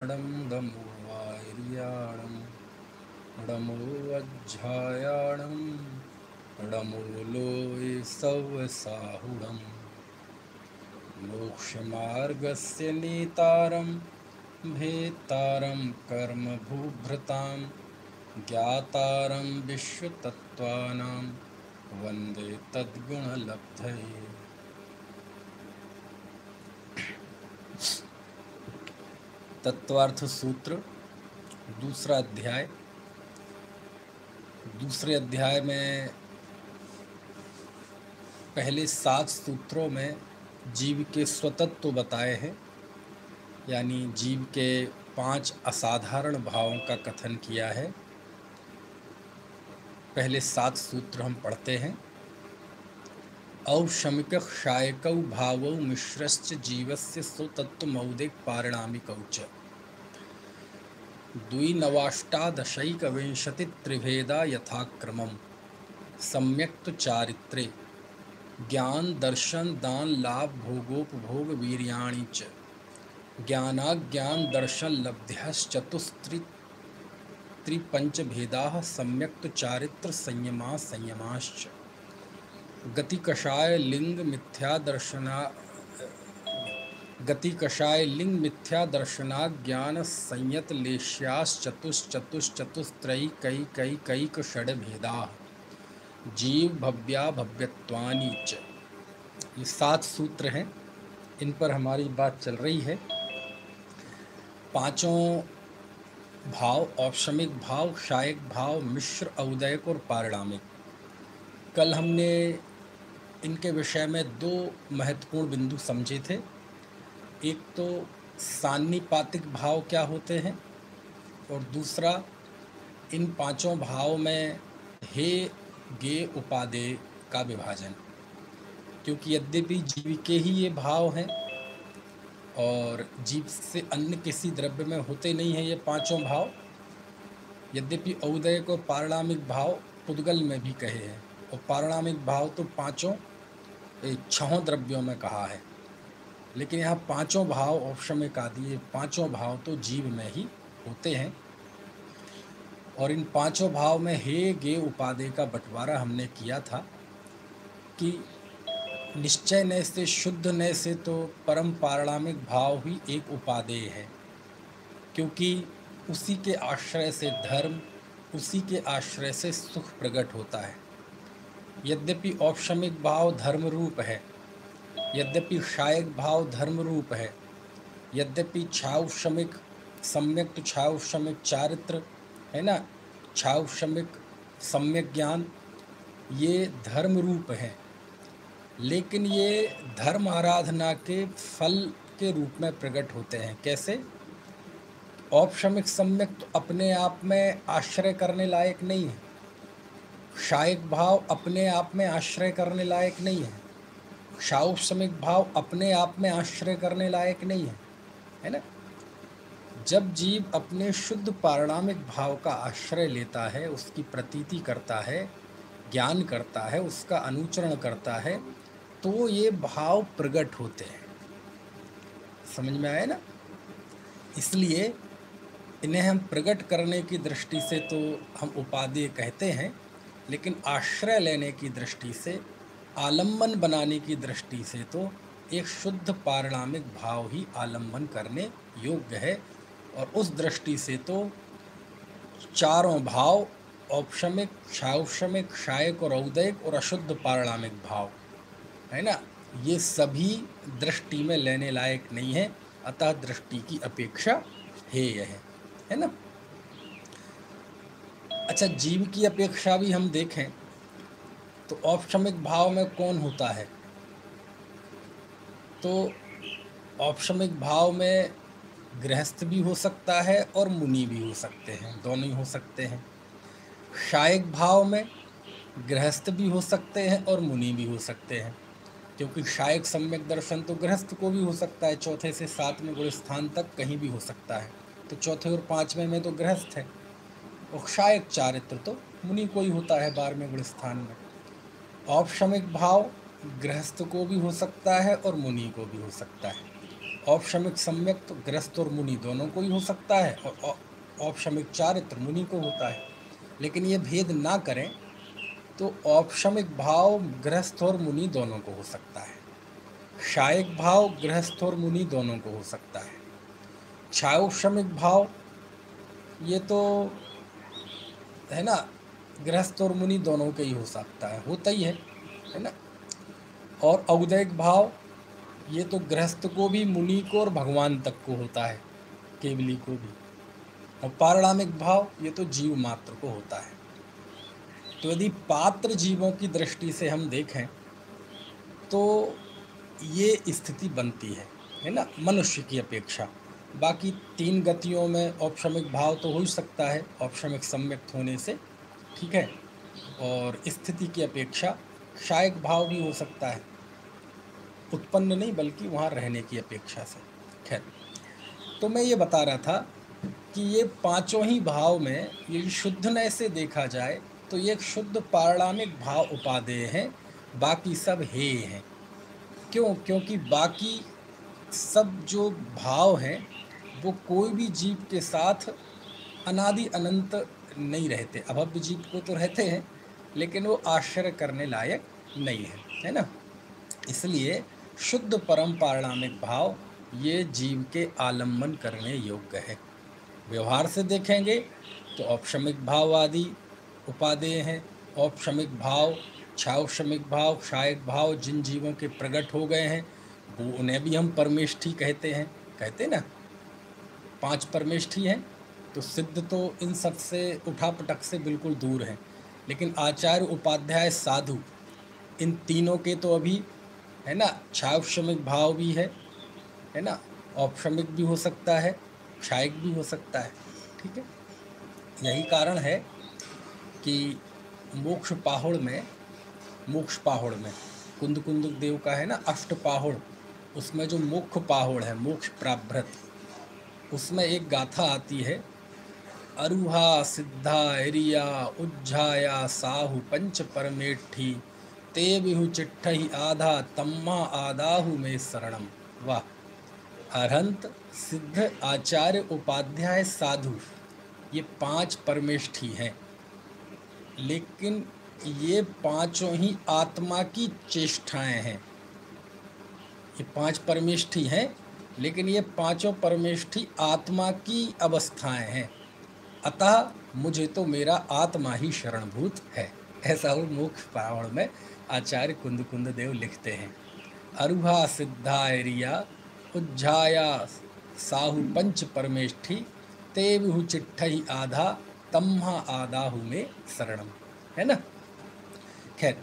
नमो वार्याणं नमो वज्झायाणं नमो लोये सव्यसाहुणं मोक्षमार्गस्य नेतारं भेत्तारं कर्मभूभृतां ज्ञातारं विश्वतत्त्वानां वन्दे तद्गुणलब्धये। तत्वार्थ सूत्र दूसरा अध्याय। दूसरे अध्याय में पहले 7 सूत्रों में जीव के स्वतत्व बताए हैं, यानी जीव के 5 असाधारण भावों का कथन किया है। पहले 7 सूत्र हम पढ़ते हैं। औशमिक क्षायकौ भावौ मिश्रश्च जीवस्य स्वतत्वमौदिक पारिणामिकौ च द्विनवाष्टादशैकविंशतित्रिभेदा यथाक्रमम् सम्यक्तु चारित्रे ज्ञान दर्शन दान लाभ भोगोपभोग वीर्याणि च ज्ञानाज्ञान दर्शन लब्ध्यश्चतुस्त्रिपंचभेदाः सम्यक्तु चारित्र संयमा संयमाश्च गतिकषाय लिंग मिथ्या दर्शना ज्ञान संयत लेश्याश्चतुश्चतुश्चतुश्चतुस्त्रयी षड्भेदा जीव भव्या भव्यत्वानि च। ये 7 सूत्र हैं, इन पर हमारी बात चल रही है। पांचों भाव, औपशमिक भाव, क्षायक भाव, मिश्र, औदयक और पारिणामिक, कल हमने इनके विषय में 2 महत्वपूर्ण बिंदु समझे थे। एक तो सान्निपातिक भाव क्या होते हैं, और दूसरा इन 5 भाव में हे गे उपादेय का विभाजन। क्योंकि यद्यपि जीव के ही ये भाव हैं और जीव से अन्य किसी द्रव्य में होते नहीं हैं ये 5 भाव, यद्यपि औदयक और पारिणामिक भाव पुद्गल में भी कहे हैं, और पारिणामिक भाव तो 6 द्रव्यों में कहा है, लेकिन यहाँ 5 भाव औपशमिक आदि, ये 5 भाव तो जीव में ही होते हैं। और इन 5 भाव में हे गे उपादेय का बंटवारा हमने किया था कि निश्चय नय से, शुद्ध नय से तो परम पारिणामिक भाव ही एक उपादेय है, क्योंकि उसी के आश्रय से धर्म, उसी के आश्रय से सुख प्रकट होता है। यद्यपि औपशमिक भाव धर्म रूप है, यद्यपि क्षायक भाव धर्म रूप है, यद्यपि क्षाउपशमिक सम्यक तो क्षाउपशमिक चारित्र है ना, क्षाउपशमिक सम्यक ज्ञान, ये धर्म रूप है, लेकिन ये धर्म आराधना के फल के रूप में प्रकट होते हैं। कैसे? औपशमिक सम्यक तो अपने आप में आश्रय करने लायक नहीं है, क्षायक भाव अपने आप में आश्रय करने लायक नहीं है, क्षाउपशमिक भाव अपने आप में आश्रय करने लायक नहीं है ना। जब जीव अपने शुद्ध पारिणामिक भाव का आश्रय लेता है, उसकी प्रतीति करता है, ज्ञान करता है, उसका अनुचरण करता है, तो ये भाव प्रकट होते हैं। समझ में आया ना? इसलिए इन्हें हम प्रकट करने की दृष्टि से तो हम उपादेय कहते हैं, लेकिन आश्रय लेने की दृष्टि से, आलम्बन बनाने की दृष्टि से तो एक शुद्ध पारिणामिक भाव ही आलम्बन करने योग्य है। और उस दृष्टि से तो 4 भाव, औपशमिक, क्षाउपशमिक, क्षायक और औदयक और अशुद्ध पारिणामिक भाव है ना, ये सभी दृष्टि में लेने लायक नहीं है, अतः दृष्टि की अपेक्षा हेय है ना। अच्छा, जीव की अपेक्षा भी हम देखें तो औपशमिक भाव में कौन होता है? तो औपशमिक भाव में गृहस्थ भी हो सकता है और मुनि भी हो सकते हैं, दोनों ही हो सकते हैं। क्षायक भाव में गृहस्थ भी हो सकते हैं और मुनि भी हो सकते हैं, क्योंकि क्षायक सम्यक दर्शन तो गृहस्थ को भी हो सकता है, 4 से 7वें गुण स्थान तक कहीं भी हो सकता है, तो 4 और 5वें में तो गृहस्थ है, और क्षायक चारित्र तो मुनि को ही होता है 12वें गुण स्थान में। औपशमिक भाव गृहस्थ को भी हो सकता है और मुनि को भी हो सकता है, औपशमिक सम्यक तो गृहस्थ और मुनि दोनों को ही हो सकता है, और औपशमिक चारित्र मुनि को होता है। लेकिन ये भेद ना करें तो औपशमिक भाव गृहस्थ और मुनि दोनों को हो सकता है, शायिक भाव गृहस्थ और मुनि दोनों को हो सकता है, छायोपशमिक भाव ये तो है ना गृहस्थ और मुनि दोनों के ही हो सकता है, होता ही है ना। और औदैहिक भाव ये तो गृहस्थ को भी, मुनि को और भगवान तक को होता है, केवली को भी। और पारणामिक भाव ये तो जीव मात्र को होता है। तो यदि पात्र जीवों की दृष्टि से हम देखें तो ये स्थिति बनती है ना, मनुष्य की अपेक्षा। बाकी तीन गतियों में औपशमिक भाव तो हो ही सकता है औपशमिक सम्यक्त होने से, ठीक है। और स्थिति की अपेक्षा शायिक भाव भी हो सकता है, उत्पन्न नहीं बल्कि वहाँ रहने की अपेक्षा से। खैर, तो मैं ये बता रहा था कि ये पांचों ही भाव में ये शुद्ध नय से देखा जाए तो ये एक शुद्ध पारणामिक भाव उपादेय हैं, बाकी सब हे हैं। क्यों? क्योंकि बाकी सब जो भाव हैं वो कोई भी जीव के साथ अनादि अनंत नहीं रहते। अभव्य जीव को तो रहते हैं लेकिन वो आश्चर्य करने लायक नहीं है ना। इसलिए शुद्ध परम पारणामिक भाव ये जीव के आलम्बन करने योग्य है। व्यवहार से देखेंगे तो औपशमिक भाव आदि उपादेय हैं। औपशमिक भाव, छायोपशमिक भाव, शायिक भाव जिन जीवों के प्रकट हो गए हैं वो उन्हें भी हम परमेष्ठी कहते हैं, कहते ना, 5 परमेष्ठी हैं। तो सिद्ध तो इन सब से उठापटक से बिल्कुल दूर हैं, लेकिन आचार्य, उपाध्याय, साधु इन तीनों के तो अभी है ना छायोपशमिक भाव भी है ना, औपशमिक भी हो सकता है, क्षायिक भी हो सकता है, ठीक है। यही कारण है कि मोक्ष पाहुड़ में कुंद कुंद देव का है ना अष्ट पाहुड़, उसमें जो मुख्य पाहुड़ है मोक्ष प्राभृत, उसमें एक गाथा आती है, अरुहा सिद्धा एरिया उज्झाया साहु पंच परमेठी ते बिहु चिट्ठही आधा तम्मा आदाहु में शरणम। वाह! अरहंत, सिद्ध, आचार्य, उपाध्याय, साधु ये 5 परमेष्ठी हैं, लेकिन ये पांचों ही आत्मा की चेष्टाएं हैं। ये 5 परमेष्ठी हैं लेकिन ये पांचों परमेष्ठी आत्मा की अवस्थाएं हैं। अतः मुझे तो मेरा आत्मा ही शरणभूत है, ऐसा वो मोक्ष पाहुड़ में आचार्य कुंद कुंद देव लिखते हैं। अरुहा सिद्धा एरिया उज्झाया साहु पंच परमेष्ठी ते विहु चिट्ठही आधा तम्हा आदाहु में शरणम, है ना। खैर,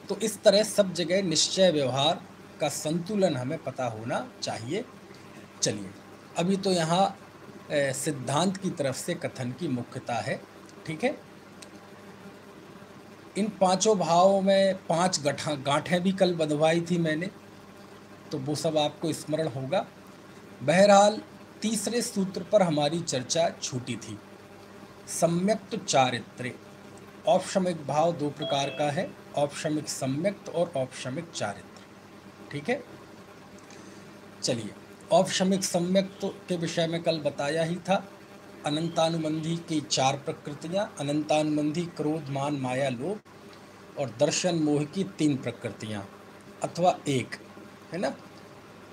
तो इस तरह सब जगह निश्चय व्यवहार का संतुलन हमें पता होना चाहिए। चलिए, अभी तो यहाँ सिद्धांत की तरफ से कथन की मुख्यता है, ठीक है। इन पांचों भावों में 5 गांठें भी कल बंधवाई थी मैंने, तो वो सब आपको स्मरण होगा। बहरहाल तीसरे सूत्र पर हमारी चर्चा छूटी थी, सम्यक्त चारित्र्य। औपशमिक भाव 2 प्रकार का है, औपशमिक सम्यक्त और औपशमिक चारित्र्य, ठीक है। चलिए, औपशमिक सम्यक्त के विषय में कल बताया ही था। अनंतानुबंधी की 4 प्रकृतियाँ, अनंतानुबंधी क्रोध मान माया लोभ और दर्शन मोह की 3 प्रकृतियाँ अथवा 1, है ना।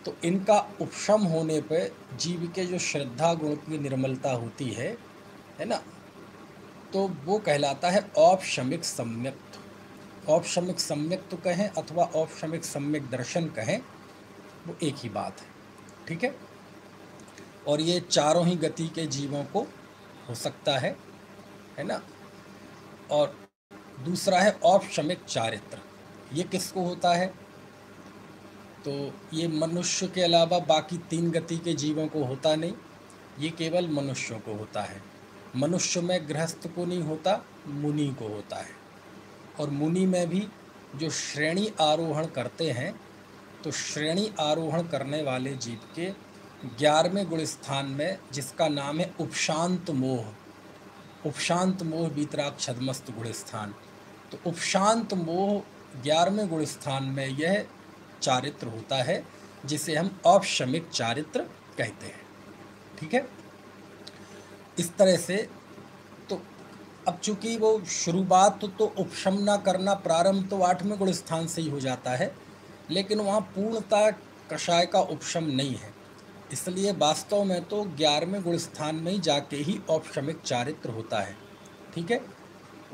तो इनका उपशम होने पर जीव के जो श्रद्धा गुण की निर्मलता होती है ना, तो वो कहलाता है औपशमिक सम्यक्त। औपशमिक सम्यक्त कहें अथवा औपशमिक सम्यक दर्शन कहें, वो एक ही बात है, ठीक है। और ये चारों ही गति के जीवों को हो सकता है ना। और दूसरा है औपशमिक चारित्र, ये किसको होता है? तो ये मनुष्य के अलावा बाकी 3 गति के जीवों को होता नहीं, ये केवल मनुष्यों को होता है। मनुष्य में गृहस्थ को नहीं होता, मुनि को होता है। और मुनि में भी जो श्रेणी आरोहण करते हैं, तो श्रेणी आरोहण करने वाले जीव के 11वें गुण स्थान में, जिसका नाम है उपशांत मोह, उपशांत मोह वीतराग छद्मस्त गुण स्थान, तो उपशांत मोह 11वें गुण स्थान में यह चारित्र होता है। जिसे हम औपशमिक चारित्र कहते हैं। ठीक है, इस तरह से। तो अब चूंकि वो शुरुआत तो उपशमना करना प्रारंभ तो 8वें गुण स्थान से ही हो जाता है, लेकिन वहाँ पूर्णतः कषाय का उपशम नहीं है, इसलिए वास्तव में तो 11वें गुण स्थान में ही जाके ही औपशमिक चारित्र होता है। ठीक है,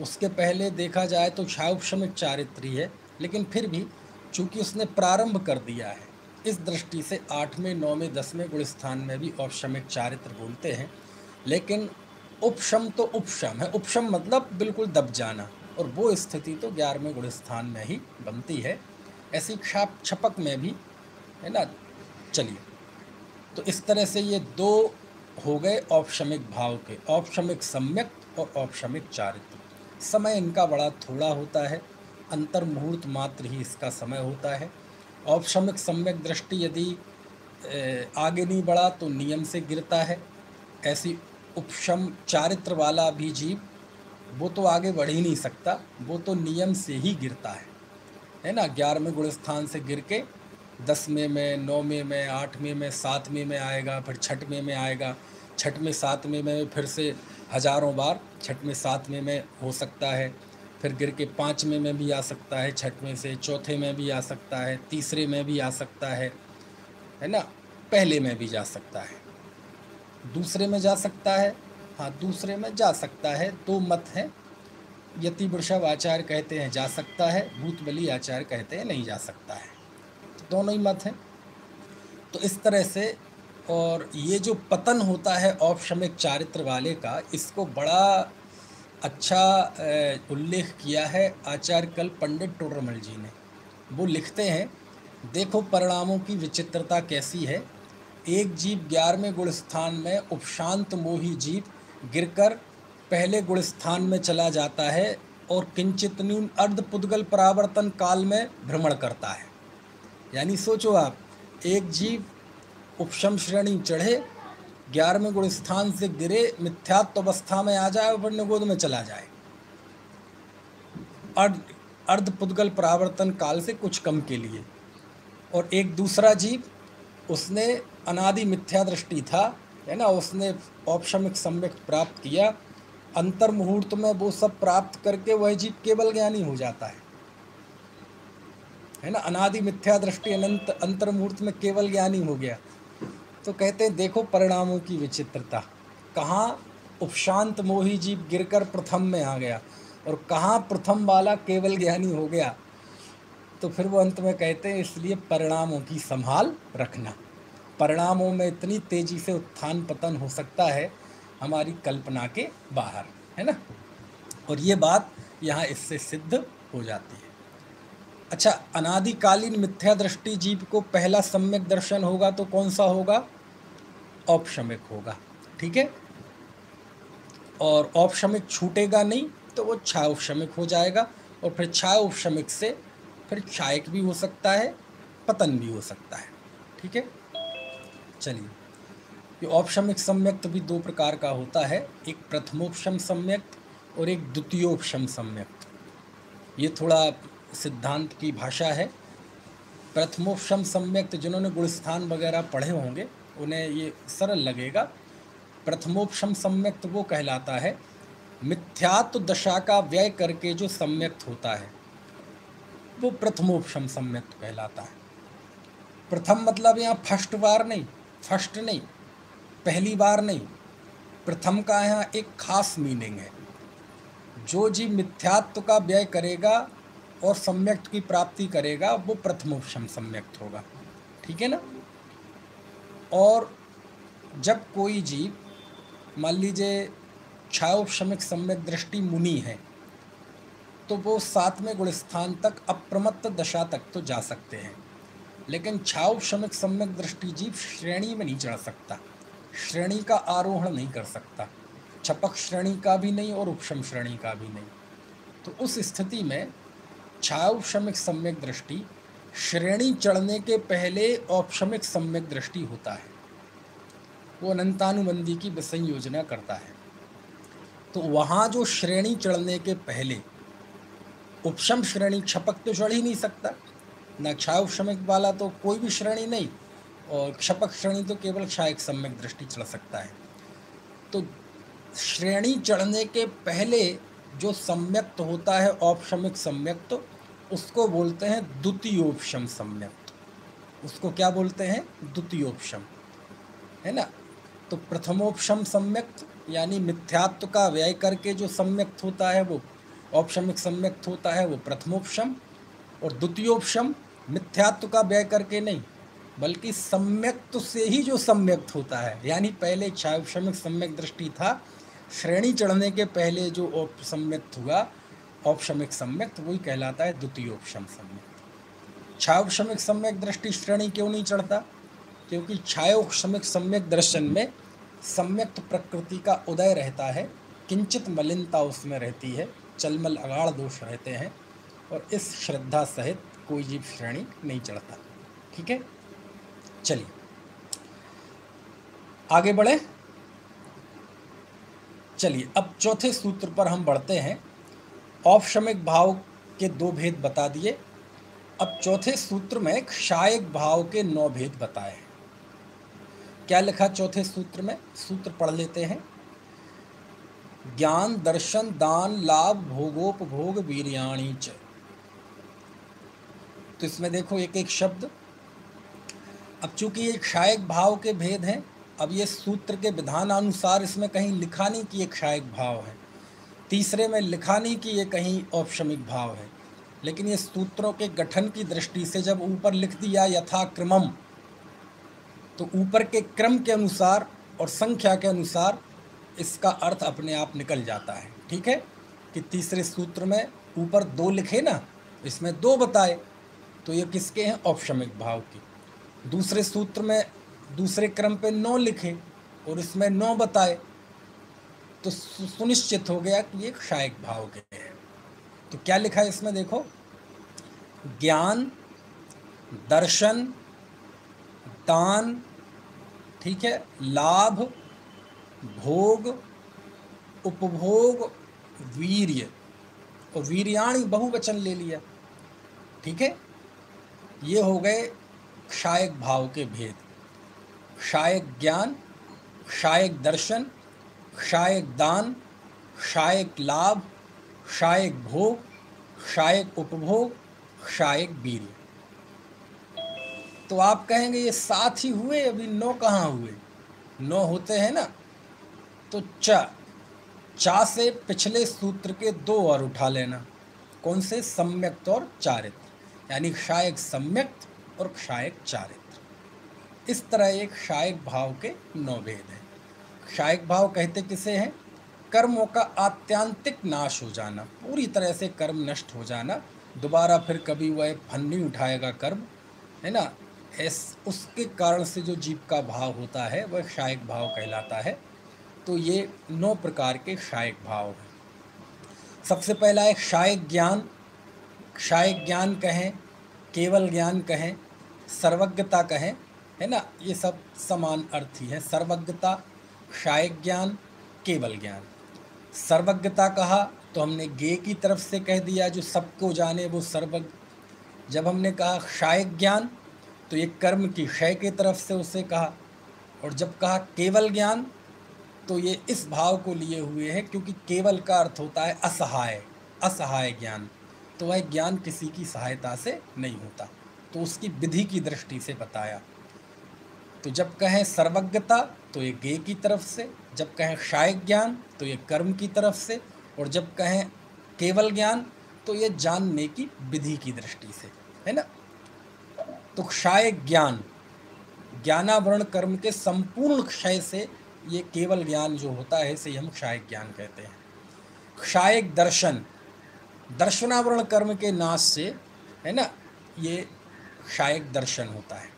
उसके पहले देखा जाए तो क्षायोपशमिक चारित्र ही है, लेकिन फिर भी चूंकि उसने प्रारंभ कर दिया है, इस दृष्टि से 8वें 9वें 10वें गुण स्थान में भी औपशमिक चारित्र बोलते हैं। लेकिन उपशम तो उपशम है, उपशम मतलब बिल्कुल दब जाना, और वो स्थिति तो 11वें गुण स्थान में ही बनती है। ऐसी क्षाप छपक में भी है ना। चलिए, तो इस तरह से ये दो हो गए औपशमिक भाव के, औपशमिक सम्यक और औपशमिक चारित्र। समय इनका बड़ा थोड़ा होता है, अंतर मुहूर्त मात्र ही इसका समय होता है। औपशमिक सम्यक दृष्टि यदि आगे नहीं बढ़ा तो नियम से गिरता है। ऐसी उपशम चारित्र वाला भी जीव वो तो आगे बढ़ ही नहीं सकता, वो तो नियम से ही गिरता है ना। 11वें गुण स्थान से गिर के 10वें में, 9वें में, 8वें में, 7वें में आएगा, फिर 6वें में आएगा, 6वें 7वें में फिर से हजारों बार 6वें 7वें में हो सकता है, फिर गिर के 5वें में भी आ सकता है, 6वें से 4थे में भी आ सकता है, तीसरे में भी आ सकता है ना, पहले में भी जा सकता है, दूसरे में जा सकता है। हाँ, दूसरे में जा सकता है। दो मत हैं, यति वृषभ आचार्य कहते हैं जा सकता है, भूतबली आचार्य कहते हैं नहीं जा सकता है, तो दोनों ही मत हैं। तो इस तरह से, और ये जो पतन होता है औपशमिक चारित्र वाले का, इसको बड़ा अच्छा उल्लेख किया है आचार्य कल पंडित टोडरमल जी ने। वो लिखते हैं, देखो परिणामों की विचित्रता कैसी है। एक जीव 11वें गुण स्थान में उपशांत मोही जीव गिरकर पहले गुण स्थान में चला जाता है और किंचित न्यून अर्धपुद्गल परावर्तन काल में भ्रमण करता है। यानी सोचो आप, एक जीव उपशम श्रेणी चढ़े, 11वें गुण स्थान से गिरे, मिथ्यात्व अवस्था में आ जाए और फिर निगोद में चला जाए अर्धपुद्गल परावर्तन काल से कुछ कम के लिए। और एक दूसरा जीव, उसने अनादि मिथ्या दृष्टि था, है ना, उसने औपशमिक सम्यक प्राप्त किया, अंतर मुहूर्त में वो सब प्राप्त करके वह जीव केवल ज्ञानी हो जाता है ना। अनादि मिथ्या दृष्टि अनंत अंतर मुहूर्त में केवल ज्ञानी हो गया। तो कहते हैं देखो परिणामों की विचित्रता, कहाँ उपशांत मोही जीव गिरकर प्रथम में आ गया और कहाँ प्रथम वाला केवल ज्ञानी हो गया। तो फिर वो अंत में कहते हैं, इसलिए परिणामों की संभाल रखना। परिणामों में इतनी तेजी से उत्थान पतन हो सकता है हमारी कल्पना के बाहर, है ना। और ये बात यहाँ इससे सिद्ध हो जाती है। अच्छा, अनादिकालीन मिथ्या दृष्टि जीव को पहला सम्यक दर्शन होगा तो कौन सा होगा? औपशमिक होगा। ठीक है, और औपशमिक छूटेगा नहीं तो वो क्षायोपशमिक हो जाएगा, और फिर क्षायोपशमिक से फिर क्षायक भी हो सकता है, पतन भी हो सकता है। ठीक है, चलिए, ये औपशमिक सम्यक तो भी दो प्रकार का होता है, एक प्रथमोपशम सम्यक और एक द्वितीयोपशम सम्यक। ये थोड़ा सिद्धांत की भाषा है। प्रथमोपशम सम्यक जिन्होंने गुणस्थान वगैरह पढ़े होंगे उन्हें ये सरल लगेगा। प्रथमोपशम सम्यक वो कहलाता है मिथ्यात्व दशा का व्यय करके जो सम्यक होता है वो प्रथमोपशम सम्यक कहलाता है। प्रथम मतलब यहाँ फर्स्ट बार नहीं, फर्स्ट नहीं, पहली बार नहीं, प्रथम का यहाँ एक खास मीनिंग है। जो जीव मिथ्यात्व का व्यय करेगा और सम्यक्त की प्राप्ति करेगा वो प्रथमोपशम सम्यक्त होगा। ठीक है ना। और जब कोई जीव मान लीजिए क्षायोपशमिक सम्यक दृष्टि मुनि है तो वो 7वें गुण स्थान तक अप्रमत्त दशा तक तो जा सकते हैं, लेकिन क्षायोपशमिक सम्यक दृष्टि जीव श्रेणी में नहीं चढ़ सकता, श्रेणी का आरोहण नहीं कर सकता, छपक श्रेणी का भी नहीं और उपशम श्रेणी का भी नहीं। तो उस स्थिति में क्षायोपशमिक सम्यक दृष्टि श्रेणी चढ़ने के पहले औपशमिक सम्यक दृष्टि होता है, वो अनंतानुबंधी की विसंयोजना करता है। तो वहाँ जो श्रेणी चढ़ने के पहले उपशम श्रेणी छपक तो चढ़ ही नहीं सकता, ना क्षायोग क्षमिक वाला तो कोई भी श्रेणी नहीं, और क्षपक श्रेणी तो केवल क्षायक सम्यक दृष्टि चढ़ सकता है। तो श्रेणी चढ़ने के पहले जो सम्यक्त होता है औपशमिक सम्यक्त, उसको बोलते हैं द्वितीयोपशम सम्यक्त। उसको क्या बोलते हैं? द्वितीयोपशम, है ना। तो प्रथमोपशम सम्यक्त यानी मिथ्यात्व का व्यय करके जो सम्यक्त होता है वो औपशमिक सम्यक्त होता है, वो प्रथमोपशम। और द्वितीयोपशम मिथ्यात्व का व्यय करके नहीं, बल्कि सम्यक्त से ही जो सम्यक्त होता है, यानी पहले क्षायोपशमिक सम्यक दृष्टि था, श्रेणी चढ़ने के पहले जो औपसम्यक्त हुआ औपशमिक सम्यक्त, वही कहलाता है द्वितीयोपशम सम्यक्त। क्षायोपशमिक सम्यक दृष्टि श्रेणी क्यों नहीं चढ़ता? क्योंकि क्षायोपशमिक सम्यक दर्शन में सम्यक्त प्रकृति का उदय रहता है, किंचित मलिनता उसमें रहती है, चलमल अगाढ़ दोष रहते हैं, और इस श्रद्धा सहित कोई जीव श्रेणी नहीं चढ़ता। ठीक है, चलिए आगे बढ़े। चलिए अब चौथे सूत्र पर हम बढ़ते हैं। औपशमिक भाव के 2 भेद बता दिए। अब चौथे सूत्र में क्षायक भाव के 9 भेद बताए हैं। क्या लिखा चौथे सूत्र में? सूत्र पढ़ लेते हैं। ज्ञान दर्शन दान लाभ भोगोपभोग वीर्याणि च। तो इसमें देखो एक एक शब्द। अब चूंकि ये क्षायक भाव के भेद हैं, अब ये सूत्र के विधानानुसार इसमें कहीं लिखा नहीं कि ये क्षायक भाव है, तीसरे में लिखा नहीं कि ये कहीं औपशमिक भाव है, लेकिन ये सूत्रों के गठन की दृष्टि से जब ऊपर लिख दिया यथाक्रमम, तो ऊपर के क्रम के अनुसार और संख्या के अनुसार इसका अर्थ अपने आप निकल जाता है। ठीक है, कि तीसरे सूत्र में ऊपर 2 लिखे ना, इसमें 2 बताए, तो ये किसके हैं? औपशमिक भाव के। दूसरे सूत्र में दूसरे क्रम पे 9 लिखे और इसमें 9 बताए, तो सुनिश्चित हो गया कि ये क्षायक भाव के हैं। तो क्या लिखा है इसमें देखो, ज्ञान दर्शन दान, ठीक है, लाभ भोग उपभोग वीर्य, और वीर्याणि बहुवचन ले लिया। ठीक है, ये हो गए क्षायक भाव के भेद। क्षायक ज्ञान, क्षायक दर्शन, क्षायक दान, क्षायक लाभ, क्षायक भोग, क्षायक उपभोग, क्षायक वीर्य। तो आप कहेंगे ये 7 ही हुए, अभी 9 कहाँ हुए? 9 होते हैं ना। तो चा से पिछले सूत्र के 2 और उठा लेना। कौन से? सम्यक्त और चारित्र, यानी क्षायक सम्यक्त और क्षायक चारित्र। इस तरह एक क्षायक भाव के 9 भेद हैं। क्षायक भाव कहते किसे हैं? कर्मों का आत्यांतिक नाश हो जाना, पूरी तरह से कर्म नष्ट हो जाना, दोबारा फिर कभी वह फन नहीं उठाएगा कर्म, है ना। उसके कारण से जो जीव का भाव होता है वह क्षायक भाव कहलाता है। तो ये 9 प्रकार के क्षायक भाव हैं। सबसे पहला है क्षायक ज्ञान। क्षायक ज्ञान कहें, केवल ज्ञान कहें, सर्वज्ञता कहें, है ना, ये सब समान अर्थ ही है। सर्वज्ञता, क्षायक ज्ञान, केवल ज्ञान। सर्वज्ञता कहा तो हमने ज्ञेय की तरफ से कह दिया, जो सबको जाने वो सर्वज्ञ। जब हमने कहा क्षायक ज्ञान तो ये कर्म की क्षय की तरफ से उसे कहा, और जब कहा केवल ज्ञान तो ये इस भाव को लिए हुए है, क्योंकि केवल का अर्थ होता है असहाय, असहाय ज्ञान। तो वह ज्ञान किसी की सहायता से नहीं होता, तो उसकी विधि की दृष्टि से बताया। तो जब कहें सर्वज्ञता तो ये ज्ञेय की तरफ से, जब कहें क्षायक ज्ञान तो ये कर्म की तरफ से, और जब कहें केवल ज्ञान तो ये जानने की विधि की दृष्टि से, है ना। तो क्षायक ज्ञान, ज्ञानावरण कर्म के संपूर्ण क्षय से ये केवल ज्ञान जो होता है इसे हम क्षायक ज्ञान कहते हैं। क्षायक दर्शन, दर्शनावरण कर्म के नाश से, है ना, ये क्षायक दर्शन होता है।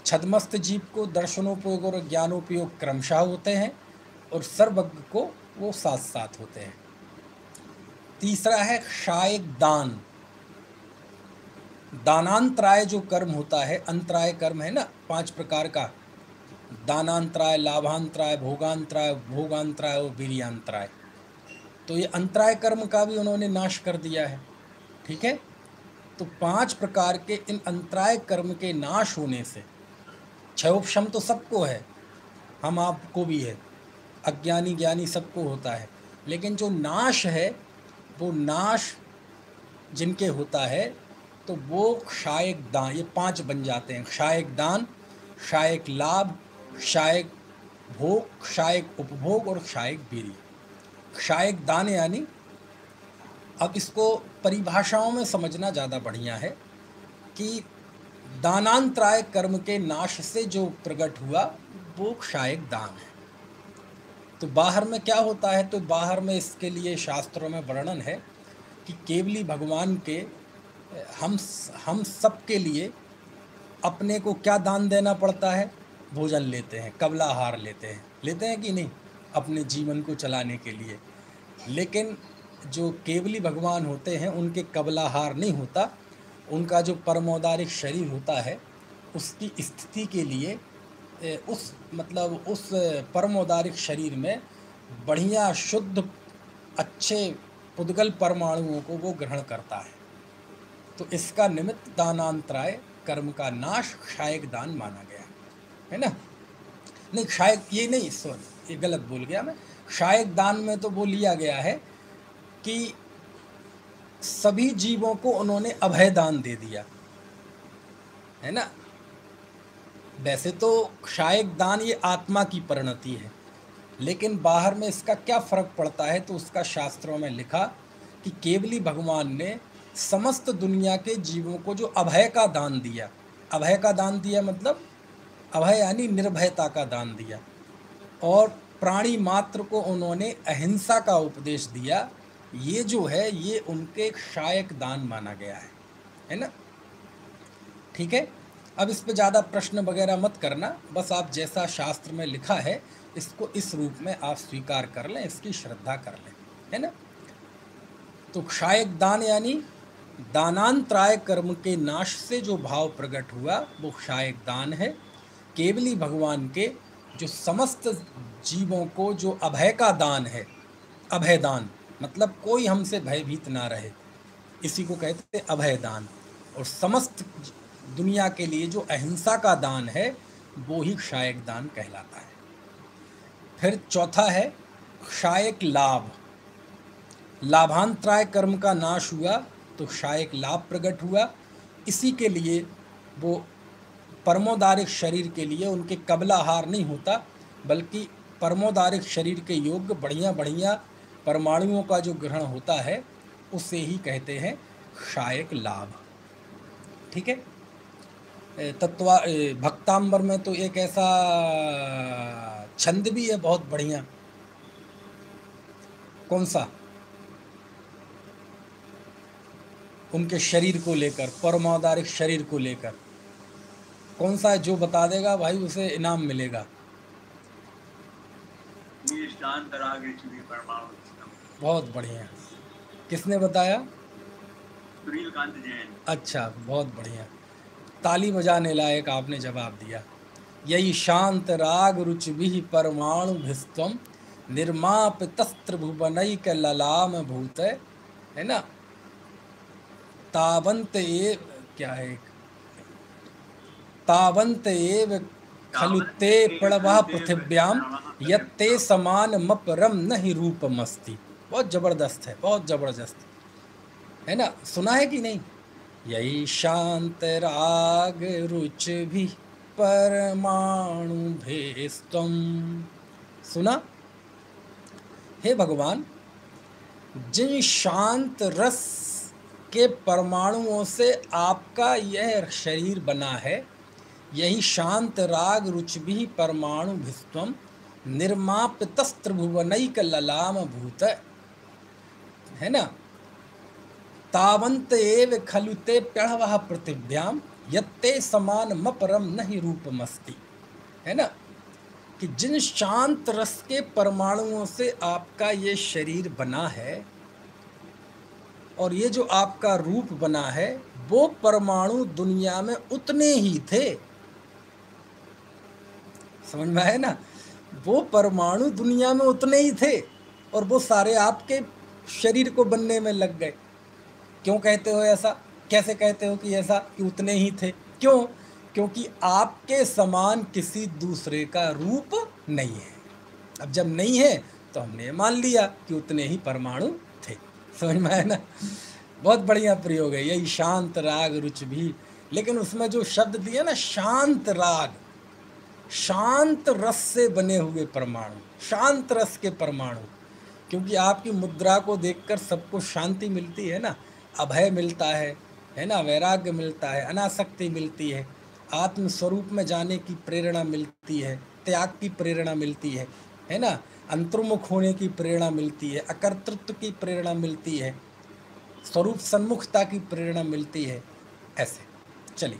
छद्मस्त जीव को दर्शनोपयोग और ज्ञानोपयोग क्रमशः होते हैं, और सर्वज्ञ को वो साथ साथ होते हैं। तीसरा है क्षायक दान। दानांतराय जो कर्म होता है, अंतराय कर्म है ना 5 प्रकार का, दानांतराय, लाभांतराय, भोगांतराय, भोगांतराय और वीर्यांतराय। तो ये अंतराय कर्म का भी उन्होंने नाश कर दिया है। ठीक है, तो 5 प्रकार के इन अंतराय कर्म के नाश होने से, क्षयोपशम तो सबको है, हम आपको भी है, अज्ञानी ज्ञानी सबको होता है, लेकिन जो नाश है वो नाश जिनके होता है तो वो क्षायक दान, ये 5 बन जाते हैं। क्षायक दान, क्षायक लाभ, क्षायक भोग, क्षायक उपभोग और क्षायक वीर्य। क्षायक दान यानी, अब इसको परिभाषाओं में समझना ज़्यादा बढ़िया है कि दानांतराय कर्म के नाश से जो प्रकट हुआ वो क्षायक दान है। तो बाहर में क्या होता है, तो बाहर में इसके लिए शास्त्रों में वर्णन है कि केवली भगवान के हम सब के लिए अपने को क्या दान देना पड़ता है, भोजन लेते हैं, कबलाहार लेते हैं कि नहीं, अपने जीवन को चलाने के लिए। लेकिन जो केवली भगवान होते हैं उनके कबलाहार नहीं होता, उनका जो परमोदारिक शरीर होता है उसकी स्थिति के लिए उस परमोदारिक शरीर में बढ़िया शुद्ध अच्छे पुद्गल परमाणुओं को वो ग्रहण करता है। तो इसका निमित्त दानांतराय कर्म का नाश क्षायक दान माना गया है ना। नहीं, क्षायक ये नहीं, सॉरी, ये गलत बोल गया मैं। क्षायक दान में तो वो लिया गया है कि सभी जीवों को उन्होंने अभय दान दे दिया है ना। वैसे तो क्षायक दान ये आत्मा की परिणति है, लेकिन बाहर में इसका क्या फर्क पड़ता है, तो उसका शास्त्रों में लिखा कि केवली भगवान ने समस्त दुनिया के जीवों को जो अभय का दान दिया, अभय का दान दिया मतलब अभय यानी निर्भयता का दान दिया, और प्राणी मात्र को उन्होंने अहिंसा का उपदेश दिया, ये जो है ये उनके क्षायक दान माना गया है ना। ठीक है, अब इस पे ज़्यादा प्रश्न वगैरह मत करना, बस आप जैसा शास्त्र में लिखा है इसको इस रूप में आप स्वीकार कर लें, इसकी श्रद्धा कर लें, है ना। तो क्षायक दान यानी दानांतराय कर्म के नाश से जो भाव प्रकट हुआ वो क्षायक दान है। केवली भगवान के जो समस्त जीवों को जो अभय का दान है, अभय दान मतलब कोई हमसे भयभीत ना रहे, इसी को कहते हैं अभय दान। और समस्त दुनिया के लिए जो अहिंसा का दान है वो ही क्षायक दान कहलाता है। फिर चौथा है क्षायक लाभ। लाभांतराय कर्म का नाश हुआ तो क्षायक लाभ प्रकट हुआ, इसी के लिए वो परमोदारिक शरीर के लिए उनके कबलाहार नहीं होता, बल्कि परमोदारिक शरीर के योग्य बढ़िया बढ़िया परमाणुओं का जो ग्रहण होता है उसे ही कहते हैं क्षायक लाभ। ठीक है, भक्तांबर में तो एक ऐसा छंद भी है बहुत बढ़िया, कौन सा, उनके शरीर को लेकर, परमोदारिक शरीर को लेकर, कौन सा है, जो बता देगा भाई उसे इनाम मिलेगा। बहुत बढ़िया, किसने बताया? सुनीलकांत जैन। अच्छा, बहुत बढ़िया, ताली बजाने लायक आपने जवाब दिया। यही शांत राग रुचि भी परमाणु भिस्तम निर्माप तस्त्र भुवनैक ललाम भूत, है ना। तावंत ए क्या है, तावंत एव खलुते प्रणवः पृथिव्याम यत्ते समान मपरम नहीं रूपमस्ति। बहुत जबरदस्त है, बहुत जबरदस्त है ना, सुना है कि नहीं? यही शांत राग रुच भी परमाणु भेस्तम, सुना? हे भगवान, जिन शांत रस के परमाणुओं से आपका यह शरीर बना है, यही शांत राग रुचि भी परमाणु भिस्त्वम निर्माप तस्त्र भुवनैक ललाम भूत, है ना। तावंत एव खलुते प्रणवः पृथिव्याम यत्ते समान मपरम नहीं रूपमस्ति, है ना, कि जिन शांत रस के परमाणुओं से आपका ये शरीर बना है और ये जो आपका रूप बना है, वो परमाणु दुनिया में उतने ही थे, समझ में आया ना, वो परमाणु दुनिया में उतने ही थे और वो सारे आपके शरीर को बनने में लग गए। क्यों कहते हो ऐसा? कैसे कहते हो कि ऐसा कि उतने ही थे? क्यों? क्योंकि आपके समान किसी दूसरे का रूप नहीं है। अब जब नहीं है तो हमने ये मान लिया कि उतने ही परमाणु थे। समझ में आया ना? बहुत बढ़िया प्रयोग है यही, शांत राग रुच भी। लेकिन उसमें जो शब्द दिया ना, शांत राग, शांत रस से बने हुए परमाणु, शांत रस के परमाणु। क्योंकि आपकी मुद्रा को देखकर सबको शांति मिलती है ना, अभय मिलता है ना, वैराग्य मिलता है, अनासक्ति मिलती है, आत्मस्वरूप में जाने की प्रेरणा मिलती है, त्याग की प्रेरणा मिलती है ना, अंतर्मुख होने की प्रेरणा मिलती है, अकर्तृत्व की प्रेरणा मिलती है, स्वरूप सन्मुखता की प्रेरणा मिलती है। ऐसे चलिए,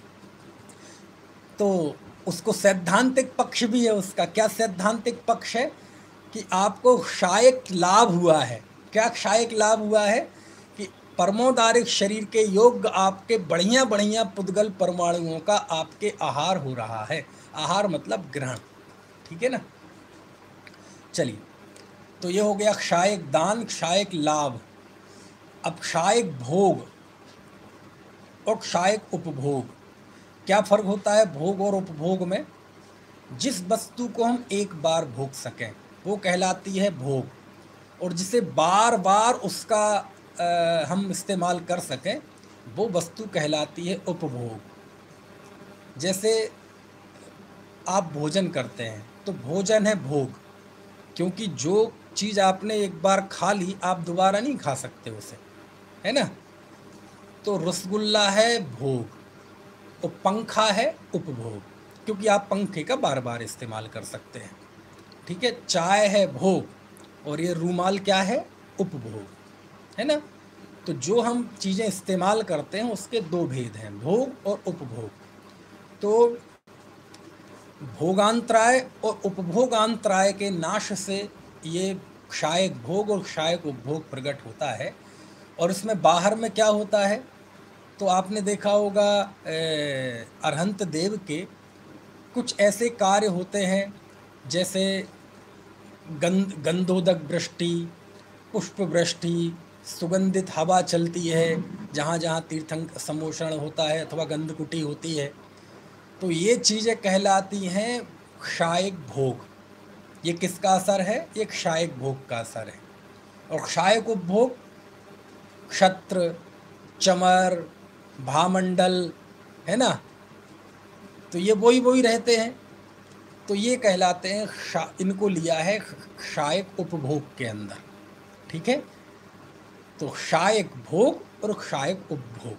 तो उसको सैद्धांतिक पक्ष भी है उसका। क्या सैद्धांतिक पक्ष है? कि आपको क्षायक लाभ हुआ है। क्या क्षायक लाभ हुआ है? कि परमोदारिक शरीर के योग्य आपके बढ़िया बढ़िया पुद्गल परमाणुओं का आपके आहार हो रहा है। आहार मतलब ग्रहण, ठीक है ना। चलिए, तो ये हो गया क्षायक दान, क्षायक लाभ। अब क्षायक भोग और क्षायक उपभोग, क्या फर्क होता है भोग और उपभोग में? जिस वस्तु को हम एक बार भोग सकें वो कहलाती है भोग, और जिसे बार बार उसका हम इस्तेमाल कर सकें वो वस्तु कहलाती है उपभोग। जैसे आप भोजन करते हैं तो भोजन है भोग, क्योंकि जो चीज़ आपने एक बार खा ली आप दोबारा नहीं खा सकते उसे, है ना। तो रसगुल्ला है भोग, और पंखा है उपभोग, क्योंकि आप पंखे का बार बार इस्तेमाल कर सकते हैं, ठीक है। चाय है भोग, और ये रूमाल क्या है? उपभोग, है ना। तो जो हम चीज़ें इस्तेमाल करते हैं उसके दो भेद हैं, भोग और उपभोग। तो भोगांतराय और उपभोगांतराय के नाश से ये क्षायक भोग और क्षायक उपभोग प्रकट होता है। और इसमें बाहर में क्या होता है? तो आपने देखा होगा अरहंत देव के कुछ ऐसे कार्य होते हैं, जैसे गंधोदक वृष्टि, पुष्प वृष्टि, सुगंधित हवा चलती है जहाँ जहाँ तीर्थंक समोषण होता है अथवा गंधकुटी होती है, तो ये चीज़ें कहलाती हैं क्षायक भोग। ये किसका असर है? ये क्षायक भोग का असर है। और क्षायक उपभोग क्षत्र, चमर, भामंडल, है ना, तो ये वही रहते हैं, तो ये कहलाते हैं इनको लिया है क्षायक उपभोग के अंदर, ठीक है। तो क्षायक भोग और क्षायक उपभोग,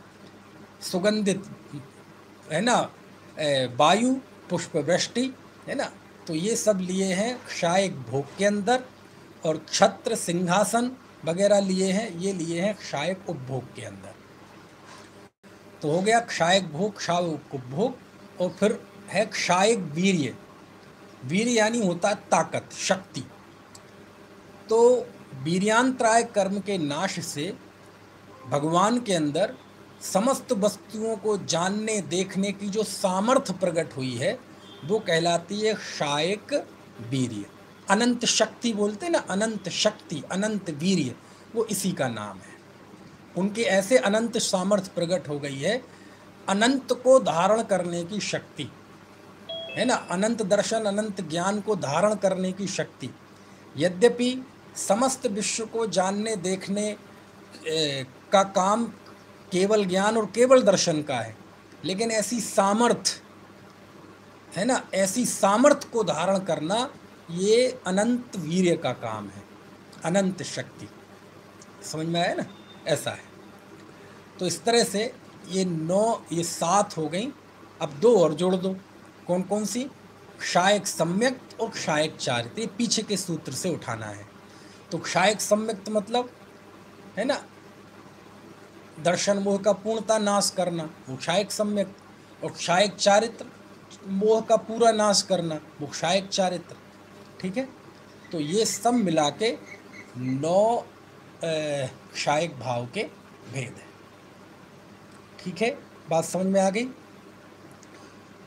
सुगंधित, है ना, वायु, पुष्प वृष्टि, है ना, तो ये सब लिए हैं क्षायक भोग के अंदर। और छत्र, सिंहासन वगैरह लिए हैं, ये लिए हैं क्षायक उपभोग के अंदर। तो हो गया क्षायक भोग, क्षायक उपभोग। और फिर है क्षायक वीर्य। वीर्य यानी होता है ताकत, शक्ति। तो वीर्यांतराय कर्म के नाश से भगवान के अंदर समस्त वस्तुओं को जानने देखने की जो सामर्थ्य प्रकट हुई है वो कहलाती है क्षायक वीर्य। अनंत शक्ति बोलते ना, अनंत शक्ति, अनंत वीर्य, वो इसी का नाम है। उनके ऐसे अनंत सामर्थ्य प्रकट हो गई है, अनंत को धारण करने की शक्ति, है ना, अनंत दर्शन, अनंत ज्ञान को धारण करने की शक्ति। यद्यपि समस्त विश्व को जानने देखने का काम केवल ज्ञान और केवल दर्शन का है, लेकिन ऐसी सामर्थ्य, है ना, ऐसी सामर्थ्य को धारण करना ये अनंत वीर्य का काम है, अनंत शक्ति। समझ में आया ना? ऐसा है। तो इस तरह से ये 9, ये 7 हो गई। अब 2 और जोड़ दो। कौन कौन सी? क्षायक सम्यक्त और क्षायक चारित्र, पीछे के सूत्र से उठाना है। तो क्षायक सम्यक्त मतलब, है ना, दर्शन मोह का पूर्णता नाश करना, वो क्षायक सम्यक्त। और क्षायक चारित्र, मोह का पूरा नाश करना, वो क्षायक चारित्र, ठीक है। तो ये सब मिला के 9 क्षायक भाव के भेद है, ठीक है। बात समझ में आ गई,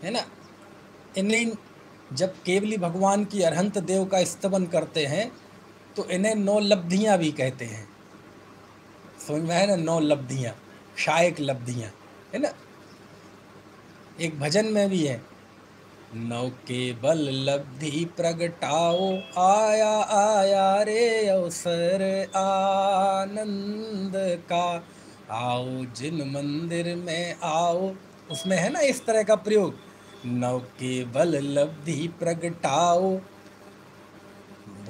है ना। इन्हें जब केवली भगवान की अरहंत देव का स्तवन करते हैं तो इन्हें 9 लब्धियां भी कहते हैं। समझ में है ना, 9 लब्धियां। क्षायक लब्धियां, है ना। एक भजन में भी है, नौ केवल लब्धि प्रगटाओ, आया आया रे अवसर आनंद का, आओ जिन मंदिर में आओ। उसमें है ना इस तरह का प्रयोग, नौ केवल लब्धि प्रगटाओ,